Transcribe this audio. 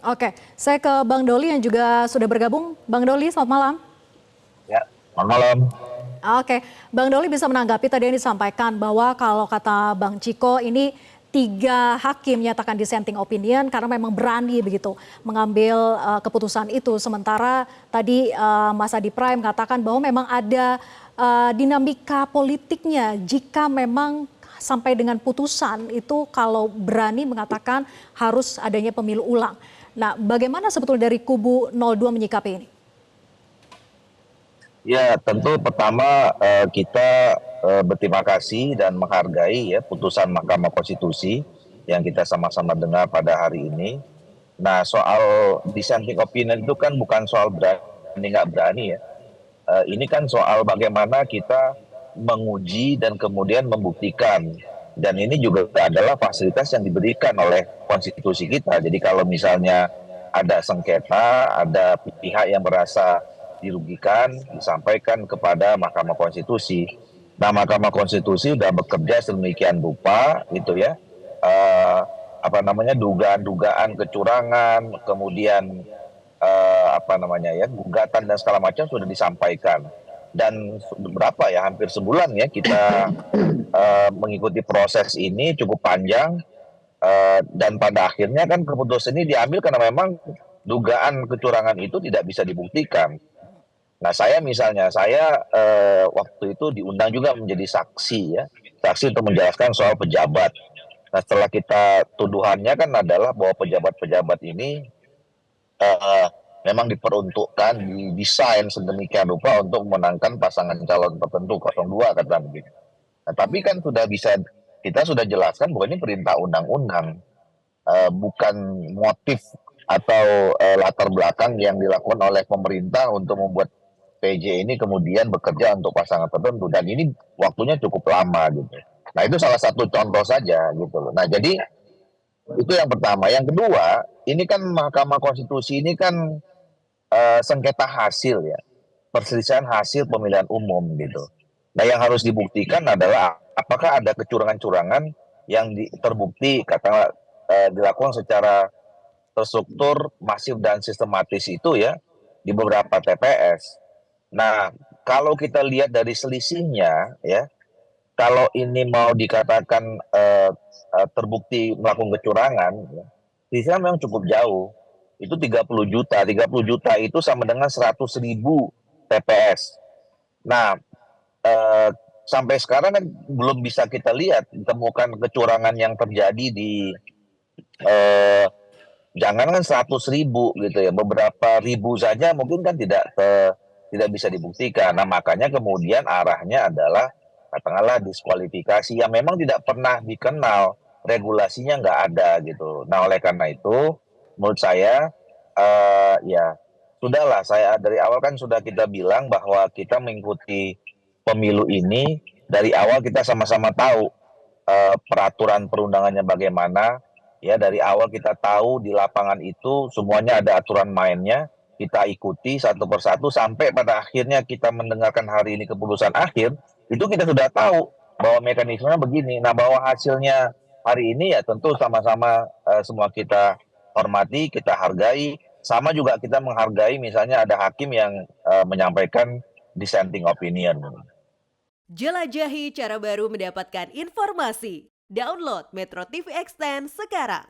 Oke, saya ke Bang Doli yang juga sudah bergabung. Bang Doli, selamat malam. Ya, selamat malam. Oke, Bang Doli bisa menanggapi tadi yang disampaikan bahwa kalau kata Bang Ciko ini 3 hakim nyatakan dissenting opinion karena memang berani begitu mengambil keputusan itu. Sementara tadi Mas Adi Prime katakan bahwa memang ada dinamika politiknya jika memang sampai dengan putusan itu kalau berani mengatakan harus adanya pemilu ulang. Nah, bagaimana sebetulnya dari kubu 02 menyikapi ini? Ya, tentu pertama kita berterima kasih dan menghargai ya putusan Mahkamah Konstitusi yang kita sama-sama dengar pada hari ini. Nah, soal dissenting opinion itu kan bukan soal berani nggak berani ya. Ini kan soal bagaimana kita menguji dan kemudian membuktikan. Dan ini juga adalah fasilitas yang diberikan oleh konstitusi kita. Jadi kalau misalnya ada sengketa, ada pihak yang merasa dirugikan, disampaikan kepada Mahkamah Konstitusi. Nah, Mahkamah Konstitusi sudah bekerja sedemikian rupa, gitu ya. Eh, apa namanya, dugaan-dugaan kecurangan, kemudian apa namanya ya, gugatan dan segala macam sudah disampaikan. Dan berapa ya, hampir sebulan ya kita mengikuti proses ini cukup panjang. Dan pada akhirnya kan keputusan ini diambil karena memang dugaan kecurangan itu tidak bisa dibuktikan. Nah, saya misalnya, saya waktu itu diundang juga menjadi saksi ya, saksi untuk menjelaskan soal pejabat. Nah, setelah kita tuduhannya kan adalah bahwa pejabat-pejabat ini eh, memang diperuntukkan, didesain sedemikian rupa untuk memenangkan pasangan calon tertentu 02 kata begitu. Nah, tapi kan sudah bisa, kita sudah jelaskan bahwa ini perintah undang-undang, bukan motif atau latar belakang yang dilakukan oleh pemerintah untuk membuat PJ ini kemudian bekerja untuk pasangan tertentu, dan ini waktunya cukup lama gitu. Nah, itu salah satu contoh saja gitu loh. Nah, jadi itu yang pertama. Yang kedua, ini kan Mahkamah Konstitusi ini kan sengketa hasil ya, perselisihan hasil pemilihan umum gitu. Nah, yang harus dibuktikan adalah apakah ada kecurangan-curangan yang terbukti katakanlah dilakukan secara terstruktur, masif dan sistematis itu ya di beberapa TPS. Nah, kalau kita lihat dari selisihnya ya, kalau ini mau dikatakan terbukti melakukan kecurangan, ya, selisihnya memang cukup jauh. Itu 30 juta. 30 juta itu sama dengan 100.000 TPS. Nah, eh, sampai sekarang kan belum bisa kita lihat ditemukan kecurangan yang terjadi di eh, jangan kan 100.000 gitu ya, beberapa ribu saja mungkin kan tidak bisa dibuktikan. Nah, makanya kemudian arahnya adalah katakanlah diskualifikasi yang memang tidak pernah dikenal, regulasinya nggak ada gitu. Nah, oleh karena itu menurut saya ya sudahlah, saya dari awal kan sudah kita bilang bahwa kita mengikuti pemilu ini dari awal, kita sama-sama tahu peraturan perundangannya bagaimana. Ya, dari awal kita tahu di lapangan itu semuanya ada aturan mainnya, kita ikuti satu persatu sampai pada akhirnya kita mendengarkan hari ini keputusan akhir, itu kita sudah tahu bahwa mekanismenya begini. Nah, bahwa hasilnya hari ini ya tentu sama-sama semua kita hormati, kita hargai, sama juga kita menghargai misalnya ada hakim yang menyampaikan dissenting opinion. Jelajahi cara baru mendapatkan informasi. Download Metro TV Extend sekarang.